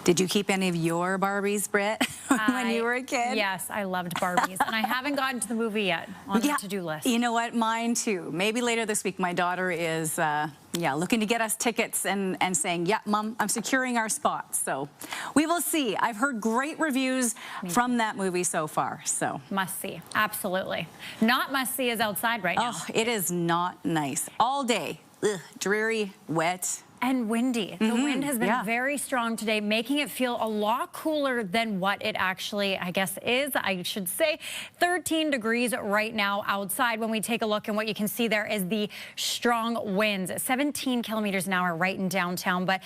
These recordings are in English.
Did you keep any of your Barbies, Britt, when you were a kid? Yes, I loved Barbies, and I haven't gotten to the movie yet on the to-do list. You know what? Mine too. Maybe later this week. My daughter is, looking to get us tickets and saying, yeah, Mom, I'm securing our spots. So we will see. I've heard great reviews from that movie so far. So must see, absolutely. Not must see is outside right now. Oh, it is not nice. All day, dreary, wet. And windy. The wind has been very strong today, making it feel a lot cooler than what it actually, I guess, is. I should say 13 degrees right now outside. When we take a look, and what you can see there is the strong winds, 17 kilometers an hour right in downtown. But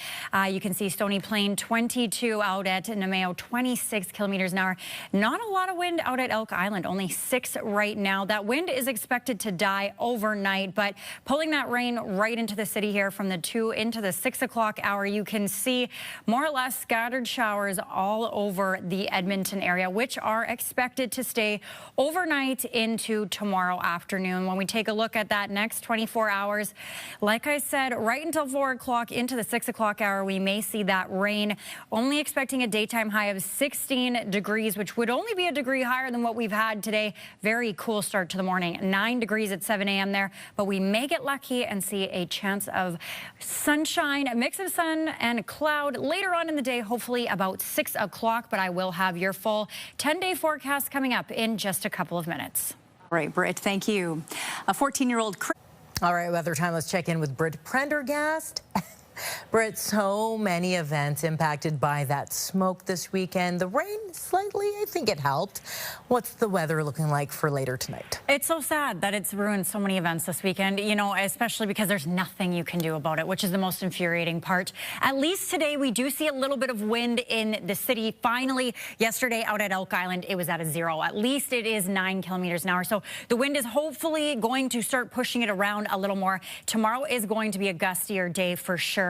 you can see Stony Plain 22 out at Nemeo, 26 kilometers an hour. Not a lot of wind out at Elk Island, only 6 right now. That wind is expected to die overnight, but pulling that rain right into the city here from the 2 into the 6 o'clock hour, you can see more or less scattered showers all over the Edmonton area, which are expected to stay overnight into tomorrow afternoon. When we take a look at that next 24 hours, like I said, right until 4 o'clock into the 6 o'clock hour, we may see that rain. Only expecting a daytime high of 16 degrees, which would only be a degree higher than what we've had today. Very cool start to the morning. 9 degrees at 7 a.m. there, but we may get lucky and see a chance of sunshine, a mix of sun and cloud later on in the day, hopefully about 6 o'clock. But I will have your full 10-day forecast coming up in just a couple of minutes. All right, Britt, thank you. A 14-year-old. All right, weather time. Let's check in with Britt Prendergast. Britt, so many events impacted by that smoke this weekend. The rain slightly, I think it helped. What's the weather looking like for later tonight? It's so sad that it's ruined so many events this weekend, you know, especially because there's nothing you can do about it, which is the most infuriating part. At least today we do see a little bit of wind in the city. Finally, yesterday out at Elk Island, it was at a 0. At least it is 9 kilometers an hour. So the wind is hopefully going to start pushing it around a little more. Tomorrow is going to be a gustier day for sure.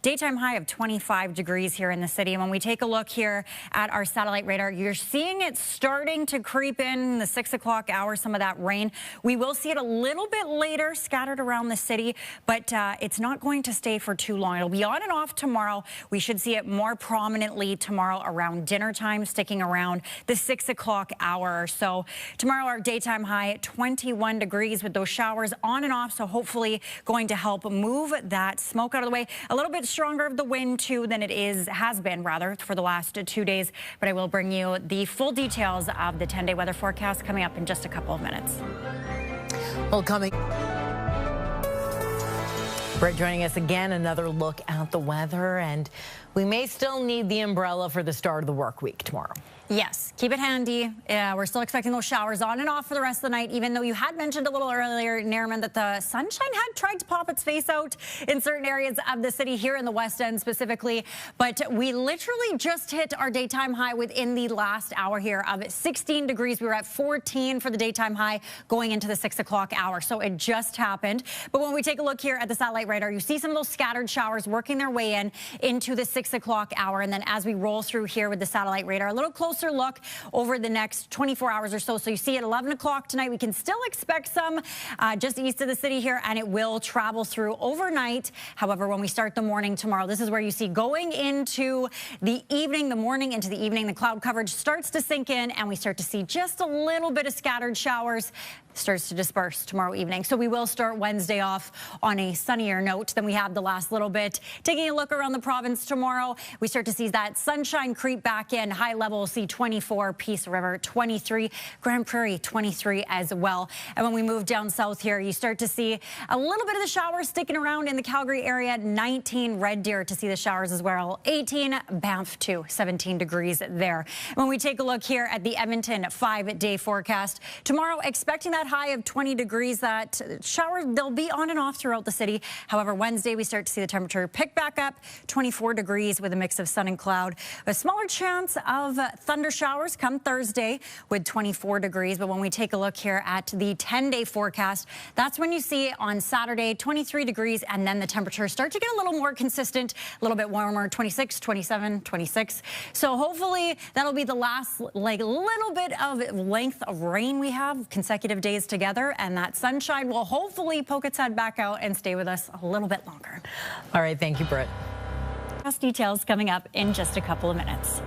Daytime high of 25 degrees here in the city. And when we take a look here at our satellite radar, you're seeing it starting to creep in the 6 o'clock hour, some of that rain. We will see it a little bit later scattered around the city, but it's not going to stay for too long. It'll be on and off tomorrow. We should see it more prominently tomorrow around dinner time, sticking around the 6 o'clock hour or so. Tomorrow, our daytime high at 21 degrees with those showers on and off. So hopefully going to help move that smoke out of the way. A little bit stronger of the wind too than it has been for the last 2 days. But I will bring you the full details of the 10-day weather forecast coming up in just a couple of minutes. Well, coming. Britt joining us again, another look at the weather, and we may still need the umbrella for the start of the work week tomorrow. Yes, keep it handy. We're still expecting those showers on and off for the rest of the night, even though you had mentioned a little earlier, Nairman, that the sunshine had tried to pop its face out in certain areas of the city, here in the West End specifically. But we literally just hit our daytime high within the last hour here of 16 degrees. We were at 14 for the daytime high going into the 6 o'clock hour. So it just happened. But when we take a look here at the satellite radar, you see some of those scattered showers working their way in into the 6 o'clock hour. And then as we roll through here with the satellite radar, a little closer look over the next 24 hours or so. So you see at 11 o'clock tonight, we can still expect some just east of the city here, and it will travel through overnight. However, when we start the morning tomorrow, this is where you see going into the evening, the morning into the evening, the cloud coverage starts to sink in, and we start to see just a little bit of scattered showers. Starts to disperse tomorrow evening. So we will start Wednesday off on a sunnier note than we have the last little bit. Taking a look around the province tomorrow, we start to see that sunshine creep back in. High level, we'll see 24, Peace River 23, Grand Prairie 23 as well. And when we move down south here, you start to see a little bit of the showers sticking around in the Calgary area. 19 Red Deer to see the showers as well. 18 Banff too, 17 degrees there. When we take a look here at the Edmonton 5-day forecast, tomorrow expecting that high of 20 degrees. That showers, they'll be on and off throughout the city. However, Wednesday we start to see the temperature pick back up, 24 degrees with a mix of sun and cloud. A smaller chance of thunder showers come Thursday with 24 degrees. But when we take a look here at the 10-day forecast, that's when you see on Saturday 23 degrees, and then the temperatures start to get a little more consistent, a little bit warmer, 26, 27, 26. So hopefully that'll be the last little bit of length of rain we have, consecutive days together, and that sunshine will hopefully poke its head back out and stay with us a little bit longer. All right, thank you, Britt. Details coming up in just a couple of minutes.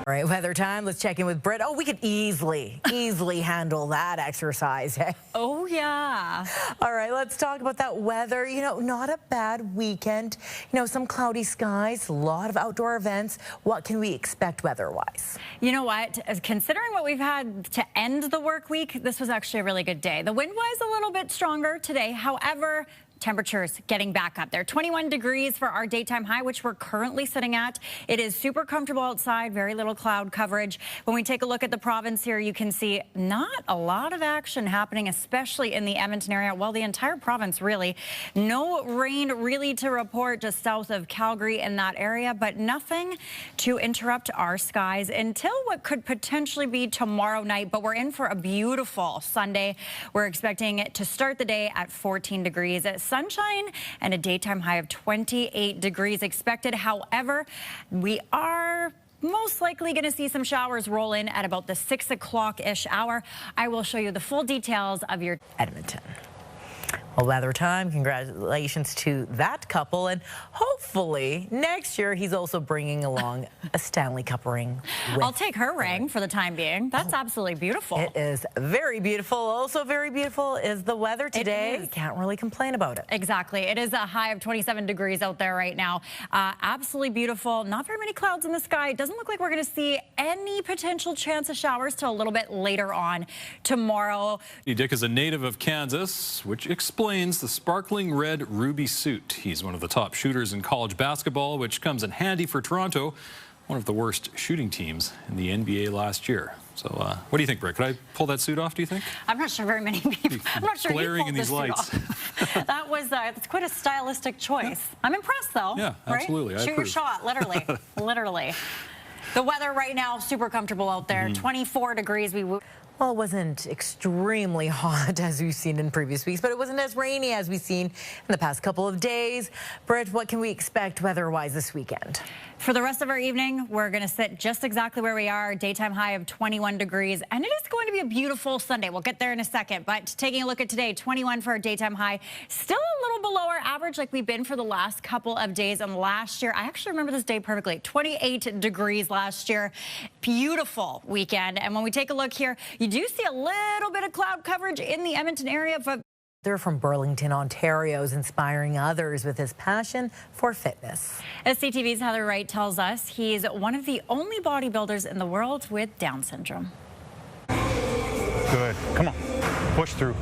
All right, weather time. Let's check in with Britt. Oh, we could easily handle that exercise. Oh, yeah. All right, let's talk about that weather. You know, not a bad weekend. You know, some cloudy skies, a lot of outdoor events. What can we expect weather-wise? You know what? Considering what we've had to end the work week, this was actually a really good day. The wind was a little bit stronger today. However, temperatures getting back up there. 21 degrees for our daytime high, which we're currently sitting at. It is super comfortable outside, very little cloud coverage. When we take a look at the province here, you can see not a lot of action happening, especially in the Edmonton area. Well, the entire province, really. No rain really to report just south of Calgary in that area, but nothing to interrupt our skies until what could potentially be tomorrow night. But we're in for a beautiful Sunday. We're expecting it to start the day at 14 degrees. Sunshine and a daytime high of 28 degrees expected. However, we are most likely going to see some showers roll in at about the 6 o'clock-ish hour. I will show you the full details of your Edmonton. Well, weather time. Congratulations to that couple. And hopefully next year he's also bringing along a Stanley Cup ring. I'll take her ring for the time being. That's absolutely beautiful. It is very beautiful. Also very beautiful is the weather today. Can't really complain about it. Exactly. It is a high of 27 degrees out there right now. Absolutely beautiful. Not very many clouds in the sky. It doesn't look like we're going to see any potential chance of showers till a little bit later on tomorrow. Dick is a native of Kansas, which explains the sparkling red ruby suit. He's one of the top shooters in college basketball, which comes in handy for Toronto, one of the worst shooting teams in the NBA last year. So what do you think, Britt? Could I pull that suit off, do you think? I'm not sure very many people. I'm not sure Glaring he in pulled these this lights. suit off. That's quite a stylistic choice. Yeah. I'm impressed, though. Yeah, absolutely. Right? Shoot your shot, literally. Literally. The weather right now, super comfortable out there. 24 degrees. Well, it wasn't extremely hot as we've seen in previous weeks, but it wasn't as rainy as we've seen in the past couple of days. Britt, what can we expect weather-wise this weekend? For the rest of our evening, we're going to sit just exactly where we are, daytime high of 21 degrees, and it is going to be a beautiful Sunday. We'll get there in a second, but taking a look at today, 21 for our daytime high, still a little below our average like we've been for the last couple of days. And last year, I actually remember this day perfectly, 28 degrees last year. Beautiful weekend. And when we take a look here, you do see a little bit of cloud coverage in the Edmonton area, but They're from Burlington, Ontario, is inspiring others with his passion for fitness. As CTV's Heather Wright tells us, he's one of the only bodybuilders in the world with Down syndrome. Good. Come on. Push through.